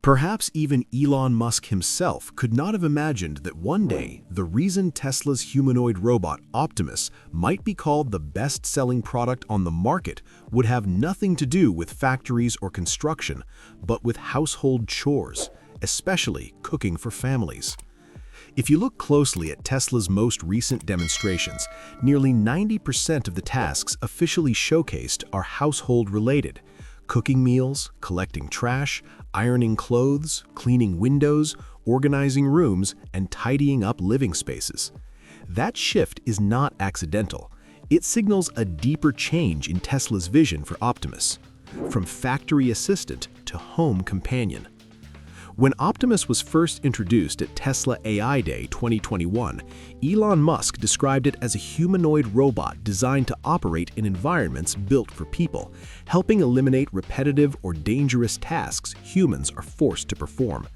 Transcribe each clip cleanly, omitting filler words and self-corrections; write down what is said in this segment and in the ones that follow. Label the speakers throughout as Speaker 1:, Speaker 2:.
Speaker 1: Perhaps even Elon Musk himself could not have imagined that one day the reason Tesla's humanoid robot Optimus might be called the best-selling product on the market would have nothing to do with factories or construction, but with household chores, especially cooking for families. If you look closely at Tesla's most recent demonstrations, nearly 90% of the tasks officially showcased are household-related: cooking meals, collecting trash, ironing clothes, cleaning windows, organizing rooms, and tidying up living spaces. That shift is not accidental. It signals a deeper change in Tesla's vision for Optimus, from factory assistant to home companion. When Optimus was first introduced at Tesla AI Day 2021, Elon Musk described it as a humanoid robot designed to operate in environments built for people, helping eliminate repetitive or dangerous tasks humans are forced to perform.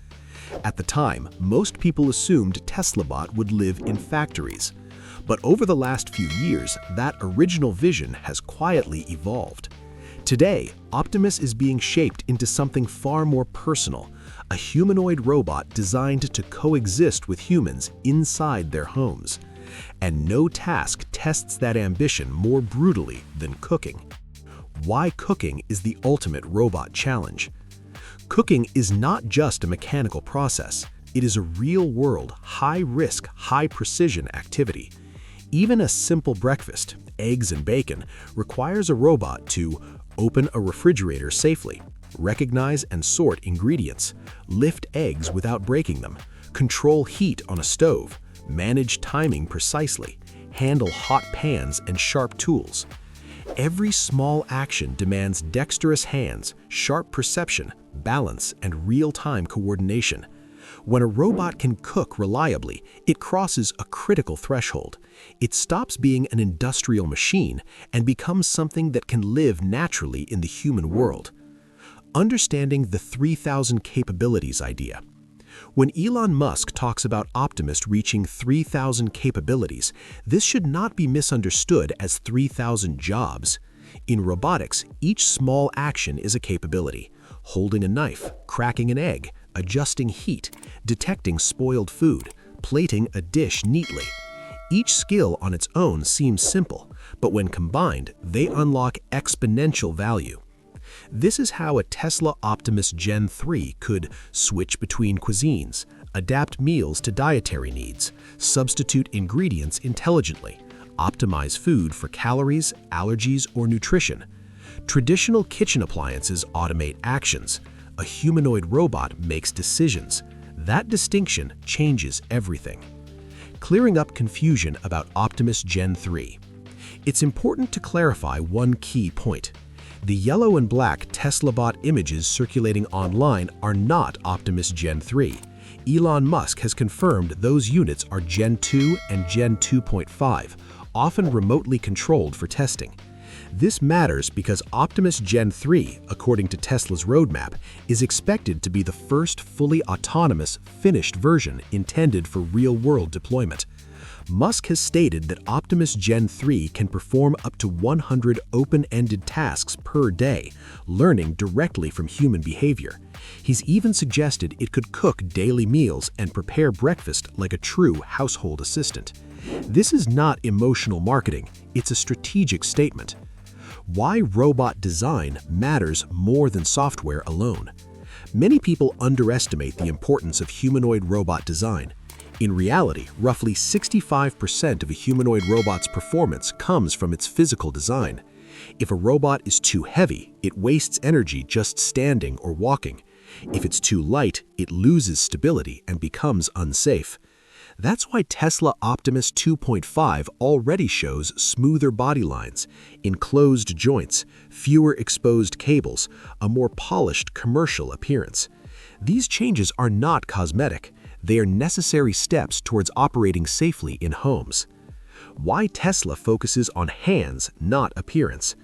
Speaker 1: At the time, most people assumed TeslaBot would live in factories. But over the last few years, that original vision has quietly evolved. Today, Optimus is being shaped into something far more personal: a humanoid robot designed to coexist with humans inside their homes. And no task tests that ambition more brutally than cooking. Why cooking is the ultimate robot challenge? Cooking is not just a mechanical process. It is a real-world, high-risk, high-precision activity. Even a simple breakfast, eggs and bacon, requires a robot to open a refrigerator safely, recognize and sort ingredients, lift eggs without breaking them, control heat on a stove, manage timing precisely, handle hot pans and sharp tools. Every small action demands dexterous hands, sharp perception, balance, and real-time coordination. When a robot can cook reliably, it crosses a critical threshold. It stops being an industrial machine and becomes something that can live naturally in the human world. Understanding the 3,000 capabilities idea. When Elon Musk talks about Optimus reaching 3,000 capabilities, this should not be misunderstood as 3,000 jobs. In robotics, each small action is a capability: holding a knife, cracking an egg, adjusting heat, detecting spoiled food, plating a dish neatly. Each skill on its own seems simple, but when combined, they unlock exponential value. This is how a Tesla Optimus Gen 3 could switch between cuisines, adapt meals to dietary needs, substitute ingredients intelligently, optimize food for calories, allergies, or nutrition. Traditional kitchen appliances automate actions. A humanoid robot makes decisions. That distinction changes everything. Clearing up confusion about Optimus Gen 3. It's important to clarify one key point. The yellow and black TeslaBot images circulating online are not Optimus Gen 3. Elon Musk has confirmed those units are Gen 2 and Gen 2.5, often remotely controlled for testing. This matters because Optimus Gen 3, according to Tesla's roadmap, is expected to be the first fully autonomous, finished version intended for real-world deployment. Musk has stated that Optimus Gen 3 can perform up to 100 open-ended tasks per day, learning directly from human behavior. He's even suggested it could cook daily meals and prepare breakfast like a true household assistant. This is not emotional marketing, it's a strategic statement. Why robot design matters more than software alone. Many people underestimate the importance of humanoid robot design. In reality, roughly 65% of a humanoid robot's performance comes from its physical design. If a robot is too heavy, it wastes energy just standing or walking. If it's too light, it loses stability and becomes unsafe. That's why Tesla Optimus 2.5 already shows smoother body lines, enclosed joints, fewer exposed cables, a more polished commercial appearance. These changes are not cosmetic. They are necessary steps towards operating safely in homes. Why Tesla focuses on hands, not appearance.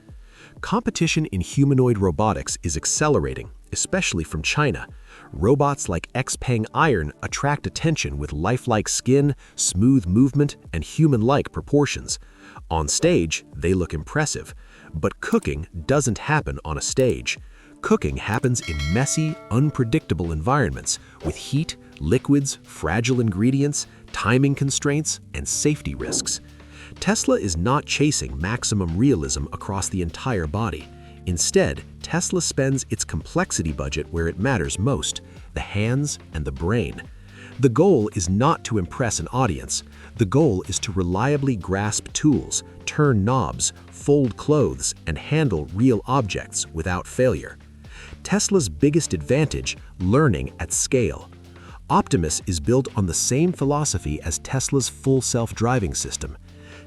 Speaker 1: Competition in humanoid robotics is accelerating, especially from China. Robots like Xpeng Iron attract attention with lifelike skin, smooth movement, and human-like proportions. On stage, they look impressive, but cooking doesn't happen on a stage. Cooking happens in messy, unpredictable environments with heat, liquids, fragile ingredients, timing constraints, and safety risks. Tesla is not chasing maximum realism across the entire body. Instead, Tesla spends its complexity budget where it matters most, the hands and the brain. The goal is not to impress an audience. The goal is to reliably grasp tools, turn knobs, fold clothes, and handle real objects without failure. Tesla's biggest advantage: learning at scale. Optimus is built on the same philosophy as Tesla's full self-driving system.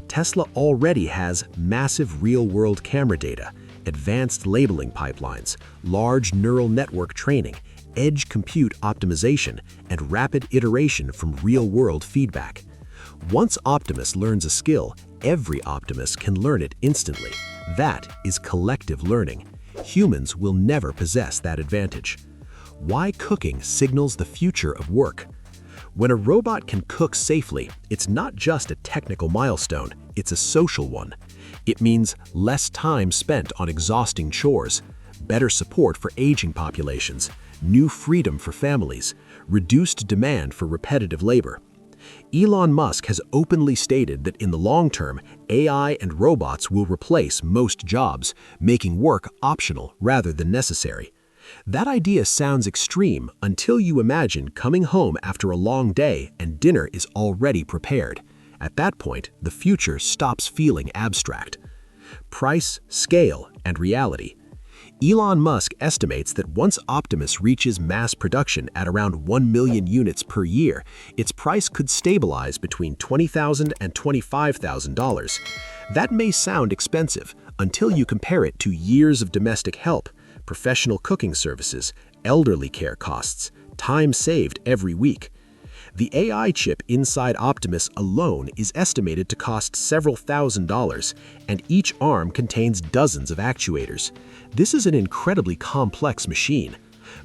Speaker 1: Tesla already has massive real-world camera data, advanced labeling pipelines, large neural network training, edge compute optimization, and rapid iteration from real-world feedback. Once Optimus learns a skill, every Optimus can learn it instantly. That is collective learning. Humans will never possess that advantage. Why cooking signals the future of work? When a robot can cook safely, it's not just a technical milestone, it's a social one. It means less time spent on exhausting chores, better support for aging populations, new freedom for families, reduced demand for repetitive labor. Elon Musk has openly stated that in the long term, AI and robots will replace most jobs, making work optional rather than necessary. That idea sounds extreme until you imagine coming home after a long day and dinner is already prepared. At that point, the future stops feeling abstract. Price, scale, and reality. Elon Musk estimates that once Optimus reaches mass production at around 1 million units per year, its price could stabilize between $20,000 and $25,000. That may sound expensive until you compare it to years of domestic help, professional cooking services, elderly care costs, time saved every week. The AI chip inside Optimus alone is estimated to cost several $1,000s, and each arm contains dozens of actuators. This is an incredibly complex machine.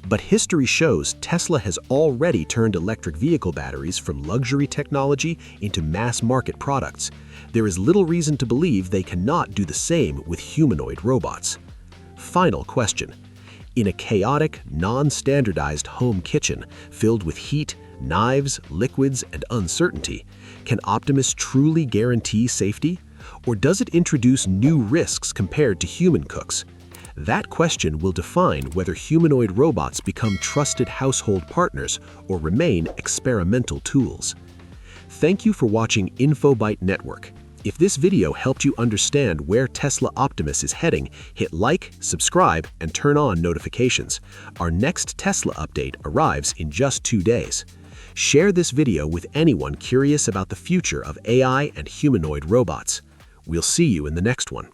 Speaker 1: But history shows Tesla has already turned electric vehicle batteries from luxury technology into mass-market products. There is little reason to believe they cannot do the same with humanoid robots. Final question. In a chaotic, non-standardized home kitchen filled with heat, knives, liquids, and uncertainty, can Optimus truly guarantee safety? Or does it introduce new risks compared to human cooks? That question will define whether humanoid robots become trusted household partners or remain experimental tools. Thank you for watching InfoByte Network. If this video helped you understand where Tesla Optimus is heading, hit like, subscribe, and turn on notifications. Our next Tesla update arrives in just 2 days. Share this video with anyone curious about the future of AI and humanoid robots. We'll see you in the next one.